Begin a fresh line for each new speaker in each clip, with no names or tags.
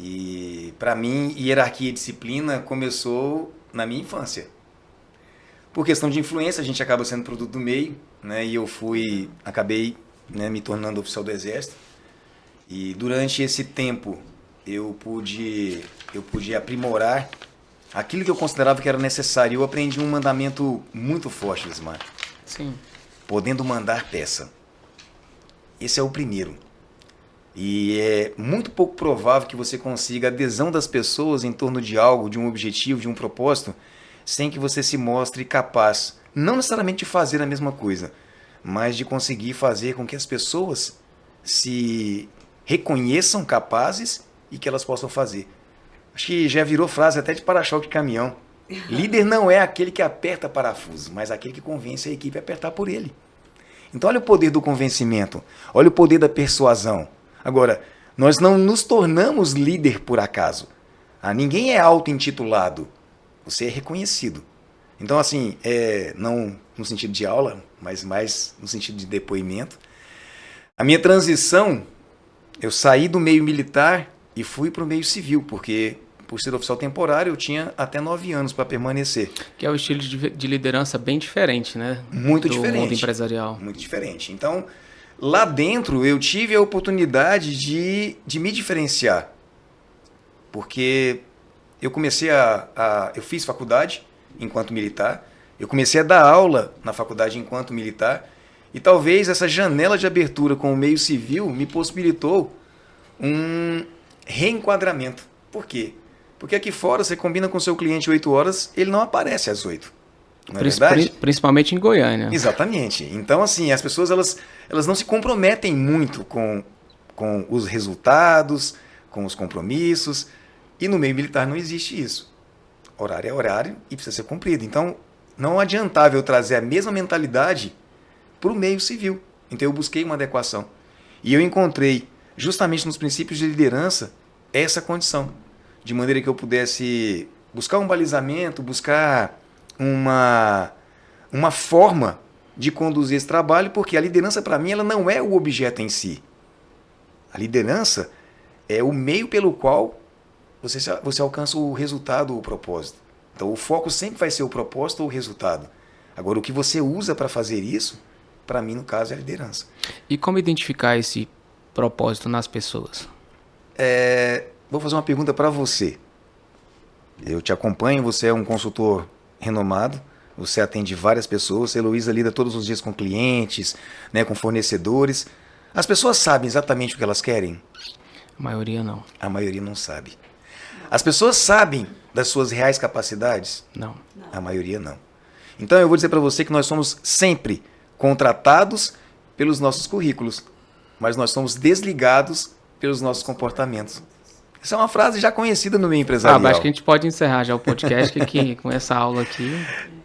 E para mim, hierarquia e disciplina começou na minha infância. Por questão de influência, a gente acaba sendo produto do meio, né? E eu acabei, né, me tornando oficial do Exército. E durante esse tempo eu pude aprimorar aquilo que eu considerava que era necessário. Eu aprendi um mandamento muito forte, Lismar.
Sim.
Podendo mandar peça. Esse é o primeiro. E é muito pouco provável que você consiga a adesão das pessoas em torno de algo, de um objetivo, de um propósito, sem que você se mostre capaz, não necessariamente de fazer a mesma coisa, mas de conseguir fazer com que as pessoas se reconheçam capazes e que elas possam fazer. Acho que já virou frase até de para-choque de caminhão. Líder não é aquele que aperta parafuso, mas aquele que convence a equipe a apertar por ele. Então olha o poder do convencimento, olha o poder da persuasão. Agora, nós não nos tornamos líder por acaso. Ninguém é auto-intitulado, você é reconhecido. Então assim, não no sentido de aula, mas mais no sentido de depoimento. A minha transição, eu saí do meio militar e fui para o meio civil, porque por ser oficial temporário eu tinha até 9 anos para permanecer.
Que é o estilo de liderança bem diferente, né?
Muito diferente.
Do mundo empresarial.
Muito diferente. Então, lá dentro eu tive a oportunidade de me diferenciar. Porque eu comecei eu fiz faculdade enquanto militar, eu comecei a dar aula na faculdade enquanto militar, e talvez essa janela de abertura com o meio civil me possibilitou um reenquadramento. Por quê? Porque aqui fora você combina com o seu cliente 8 horas, ele não aparece às 8. Não é verdade?
Principalmente em Goiânia.
Exatamente. Então, assim, as pessoas elas não se comprometem muito com os resultados, com os compromissos. E no meio militar não existe isso. Horário é horário e precisa ser cumprido. Então, não adiantava eu trazer a mesma mentalidade para o meio civil. Então, eu busquei uma adequação. E eu encontrei, justamente nos princípios de liderança, essa condição. De maneira que eu pudesse buscar um balizamento, buscar uma forma de conduzir esse trabalho, porque a liderança, para mim, ela não é o objeto em si. A liderança é o meio pelo qual você alcança o resultado ou o propósito. Então, o foco sempre vai ser o propósito ou o resultado. Agora, o que você usa para fazer isso, para mim, no caso, é a liderança.
E como identificar esse propósito nas pessoas?
Vou fazer uma pergunta para você. Eu te acompanho, você é um consultor renomado, você atende várias pessoas, a Heloísa lida todos os dias com clientes, né, com fornecedores. As pessoas sabem exatamente o que elas querem?
A maioria não.
A maioria não sabe. As pessoas sabem das suas reais capacidades?
Não.
A maioria não. Então eu vou dizer para você que nós somos sempre contratados pelos nossos currículos, mas nós somos desligados pelos nossos comportamentos. Essa é uma frase já conhecida no meio empresarial.
Acho que a gente pode encerrar já o podcast aqui, com essa aula aqui.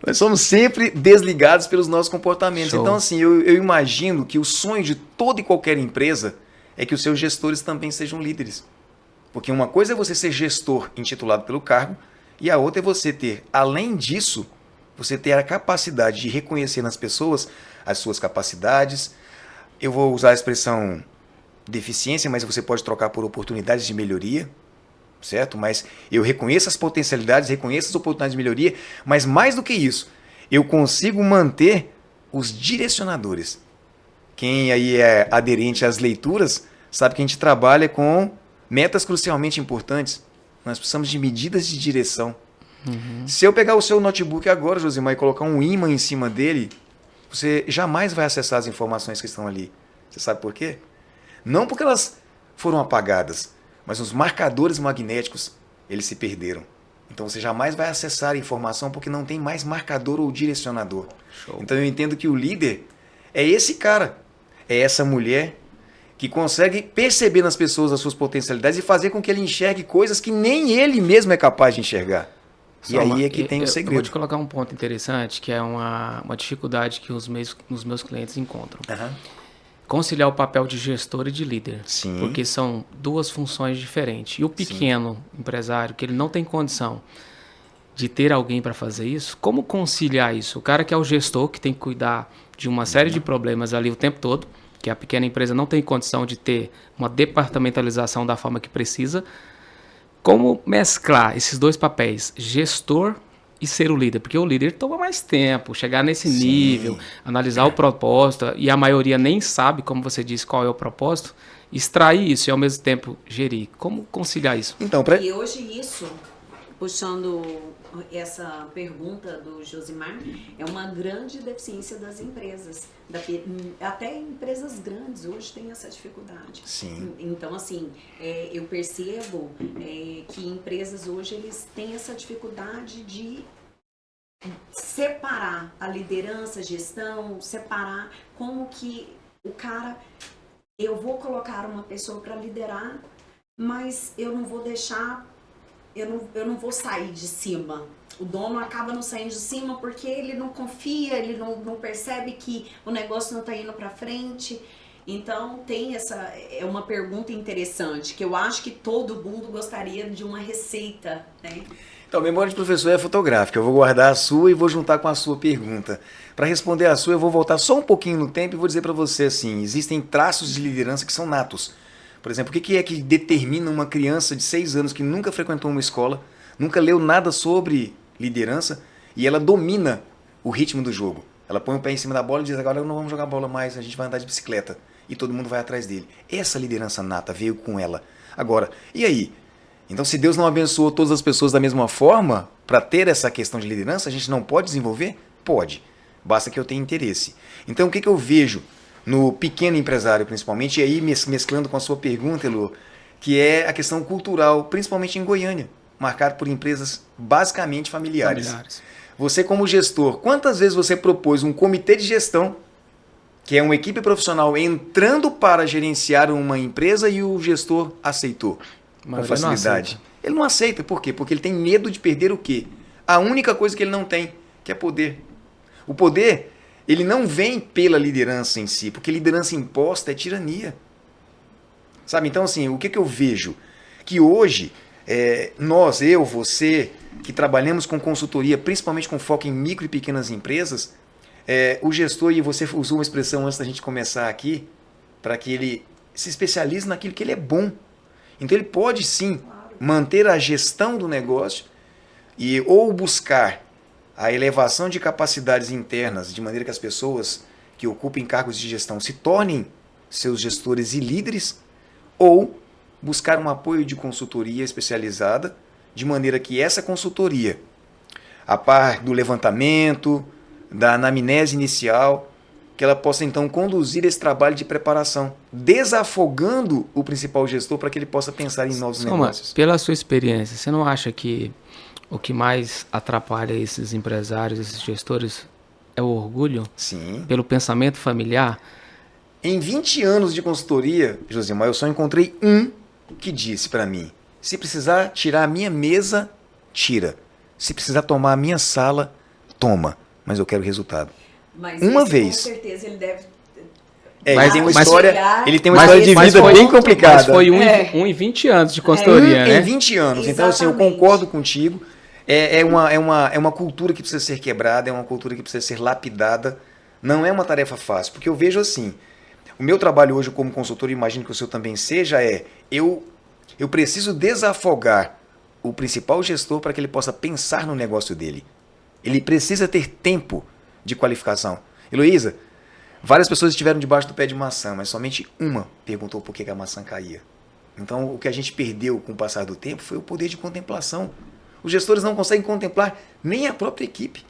Nós somos sempre desligados pelos nossos comportamentos.
Show.
Então, assim, eu imagino que o sonho de toda e qualquer empresa é que os seus gestores também sejam líderes. Porque uma coisa é você ser gestor intitulado pelo cargo, e a outra é você ter, além disso, você ter a capacidade de reconhecer nas pessoas as suas capacidades. Eu vou usar a expressão deficiência, mas você pode trocar por oportunidades de melhoria, certo? Mas eu reconheço as potencialidades, reconheço as oportunidades de melhoria, mas mais do que isso, eu consigo manter os direcionadores. Quem aí é aderente às leituras sabe que a gente trabalha com metas crucialmente importantes. Nós precisamos de medidas de direção. Uhum. Se eu pegar o seu notebook agora, Josimar, e colocar um ímã em cima dele, você jamais vai acessar as informações que estão ali. Você sabe por quê? Não porque elas foram apagadas, mas os marcadores magnéticos, eles se perderam. Então você jamais vai acessar a informação porque não tem mais marcador ou direcionador. Show. Então eu entendo que o líder é esse cara, é essa mulher que consegue perceber nas pessoas as suas potencialidades e fazer com que ele enxergue coisas que nem ele mesmo é capaz de enxergar. E aí é que tem o segredo.
Eu vou te colocar um ponto interessante, que é uma dificuldade que os meus clientes encontram.
Uhum.
Conciliar o papel de gestor e de líder.
Sim.
Porque são duas funções diferentes. E o pequeno empresário, que ele não tem condição de ter alguém para fazer isso, como conciliar isso? O cara que é o gestor, que tem que cuidar de uma série de problemas ali o tempo todo, que a pequena empresa não tem condição de ter uma departamentalização da forma que precisa, Como mesclar esses dois papéis, gestor e ser o líder? Porque o líder toma mais tempo, chegar nesse nível, analisar o propósito, e a maioria nem sabe, como você disse, qual é o propósito, extrair isso e ao mesmo tempo gerir. Como conciliar isso?
Então,
E hoje isso, puxando essa pergunta do Josimar, é uma grande deficiência das empresas. Até empresas grandes hoje têm essa dificuldade.
Sim.
Então, assim, eu percebo que empresas hoje eles têm essa dificuldade de separar a liderança, a gestão, separar como que o cara... Eu vou colocar uma pessoa para liderar, mas eu não vou deixar... Eu não vou sair de cima. O dono acaba não saindo de cima porque ele não confia, ele não percebe que o negócio não está indo para frente. Então, é uma pergunta interessante, que eu acho que todo mundo gostaria de uma receita, né?
Então, a memória de professor é fotográfica. Eu vou guardar a sua e vou juntar com a sua pergunta. Para responder a sua, eu vou voltar só um pouquinho no tempo e vou dizer para você assim, existem traços de liderança que são natos. Por exemplo, o que é que determina uma criança de 6 anos que nunca frequentou uma escola, nunca leu nada sobre liderança e ela domina o ritmo do jogo? Ela põe o pé em cima da bola e diz, agora não vamos jogar bola mais, a gente vai andar de bicicleta. E todo mundo vai atrás dele. Essa liderança nata veio com ela. Agora, e aí? Então, se Deus não abençoou todas as pessoas da mesma forma, para ter essa questão de liderança, a gente não pode desenvolver? Pode. Basta que eu tenha interesse. Então, o que eu vejo no pequeno empresário, principalmente, e aí mesclando com a sua pergunta, Elô, que é a questão cultural, principalmente em Goiânia, marcado por empresas basicamente familiares. Você, como gestor, quantas vezes você propôs um comitê de gestão, que é uma equipe profissional entrando para gerenciar uma empresa e o gestor aceitou com facilidade? Ele não aceita. Por quê? Porque ele tem medo de perder o quê? A única coisa que ele não tem, que é poder. O poder, ele não vem pela liderança em si, porque liderança imposta é tirania. Sabe? Então, assim, o que eu vejo? Que hoje, nós, eu, você, que trabalhamos com consultoria, principalmente com foco em micro e pequenas empresas, o gestor, e você usou uma expressão antes da gente começar aqui, para que ele se especialize naquilo que ele é bom. Então ele pode sim manter a gestão do negócio ou buscar a elevação de capacidades internas, de maneira que as pessoas que ocupem cargos de gestão se tornem seus gestores e líderes, ou buscar um apoio de consultoria especializada, de maneira que essa consultoria, a par do levantamento, da anamnese inicial, que ela possa então conduzir esse trabalho de preparação, desafogando o principal gestor para que ele possa pensar em novos negócios.
Pela sua experiência, você não acha que o que mais atrapalha esses empresários, esses gestores, é o orgulho?
Sim.
Pelo pensamento familiar?
Em 20 anos de consultoria, Josimar, eu só encontrei um que disse para mim, se precisar tirar a minha mesa, tira. Se precisar tomar a minha sala, toma. Mas eu quero resultado.
Mas
uma
esse,
vez.
Com certeza ele deve...
Ele tem uma história de vida bem complicada.
Mas foi em 20 anos de consultoria, né?
Em 20 anos. Exatamente. Então, assim, eu concordo contigo. É uma cultura que precisa ser quebrada, é uma cultura que precisa ser lapidada. Não é uma tarefa fácil, porque eu vejo assim, o meu trabalho hoje como consultor, imagino que o seu também seja, eu preciso desafogar o principal gestor para que ele possa pensar no negócio dele. Ele precisa ter tempo de qualificação. Heloísa, várias pessoas estiveram debaixo do pé de maçã, mas somente uma perguntou por que a maçã caía. Então, o que a gente perdeu com o passar do tempo foi o poder de contemplação. Os gestores não conseguem contemplar nem a própria equipe.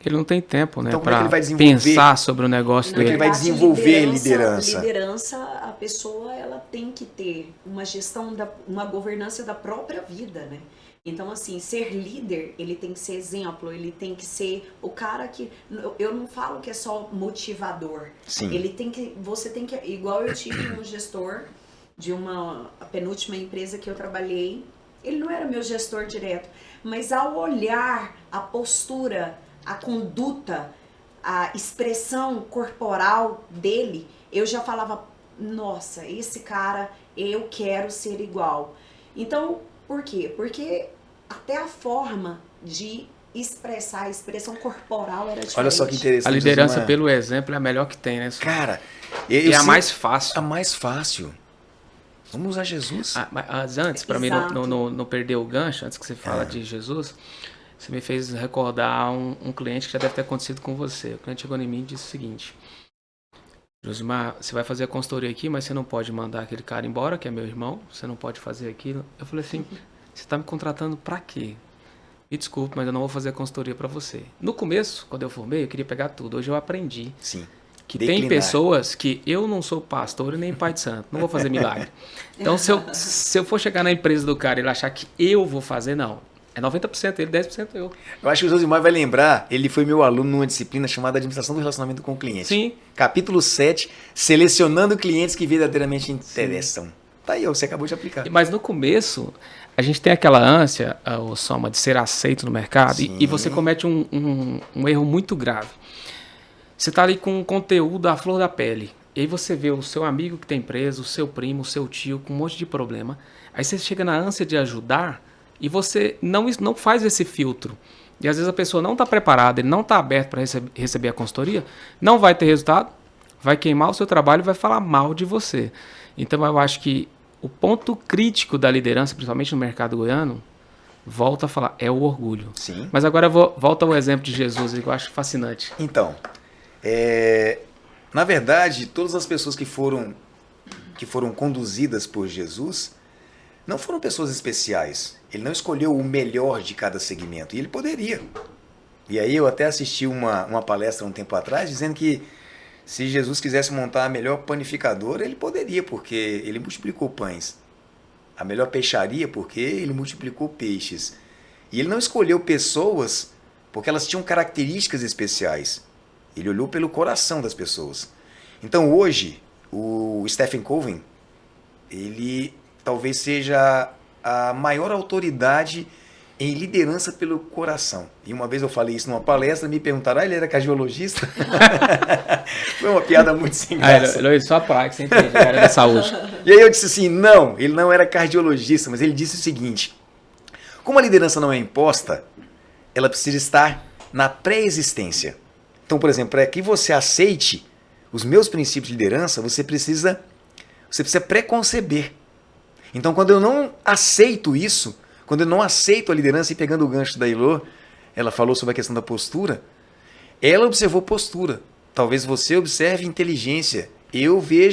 Ele não tem tempo, né,
então,
para pensar sobre o negócio dele.
Ele vai desenvolver liderança.
Liderança, a pessoa ela tem que ter uma gestão, uma governança da própria vida, né? Então, assim, ser líder, ele tem que ser exemplo, ele tem que ser o cara que... Eu não falo que é só motivador.
Sim.
Você tem que... Igual eu tive um gestor de a penúltima empresa que eu trabalhei, ele não era meu gestor direto, mas ao olhar a postura, a conduta, a expressão corporal dele, eu já falava, nossa, esse cara, eu quero ser igual. Então, por quê? Porque até a forma de expressar, a expressão corporal era diferente.
Olha só que interessante.
A liderança pelo exemplo é a melhor que tem, né?
Cara,
é a mais fácil.
A mais fácil. Vamos usar Jesus.
Mas antes, para mim não perder o gancho, antes que você fala de Jesus, você me fez recordar um cliente que já deve ter acontecido com você. O cliente chegou em mim e disse o seguinte: Josimar, você vai fazer a consultoria aqui, mas você não pode mandar aquele cara embora, que é meu irmão, você não pode fazer aquilo. Eu falei assim, você está me contratando para quê? Me desculpe, mas eu não vou fazer a consultoria para você. No começo, quando eu formei, eu queria pegar tudo. Hoje eu aprendi.
Sim.
Que tem pessoas que eu não sou pastor e nem pai de santo, não vou fazer milagre. Então, se eu for chegar na empresa do cara e ele achar que eu vou fazer, não. É 90% ele, 10% eu.
Eu acho que o Josimar vai lembrar, ele foi meu aluno numa disciplina chamada Administração do Relacionamento com o Cliente.
Sim.
Capítulo 7, selecionando clientes que verdadeiramente interessam. Sim. Tá aí, você acabou de aplicar.
Mas no começo, a gente tem aquela ânsia, o Soma, de ser aceito no mercado, e você comete um erro muito grave. Você está ali com um conteúdo à flor da pele. E aí você vê o seu amigo que tem empresa, o seu primo, o seu tio com um monte de problema. Aí você chega na ânsia de ajudar e você não faz esse filtro. E às vezes a pessoa não está preparada, ele não está aberto para receber a consultoria, não vai ter resultado, vai queimar o seu trabalho e vai falar mal de você. Então eu acho que o ponto crítico da liderança, principalmente no mercado goiano, volta a falar, é o orgulho.
Sim.
Mas agora volta ao exemplo de Jesus, que eu acho fascinante.
Então, na verdade, todas as pessoas que foram conduzidas por Jesus não foram pessoas especiais. Ele não escolheu o melhor de cada segmento, e ele poderia. E aí eu até assisti uma palestra um tempo atrás, dizendo que se Jesus quisesse montar a melhor panificadora, ele poderia, porque ele multiplicou pães. A melhor peixaria, porque ele multiplicou peixes. E ele não escolheu pessoas porque elas tinham características especiais. Ele olhou pelo coração das pessoas. Então hoje, o Stephen Covey, ele talvez seja a maior autoridade em liderança pelo coração. E uma vez eu falei isso numa palestra, me perguntaram, ele era cardiologista? Foi uma piada muito sem graça.
Ele só praia, que você entende, era da saúde.
E aí eu disse assim, não, ele não era cardiologista, mas ele disse o seguinte, como a liderança não é imposta, ela precisa estar na pré-existência. Então, por exemplo, para que você aceite os meus princípios de liderança, você precisa preconceber. Então, quando eu não aceito isso, quando eu não aceito a liderança, e pegando o gancho da Ilô, ela falou sobre a questão da postura, ela observou postura. Talvez você observe inteligência. Eu vejo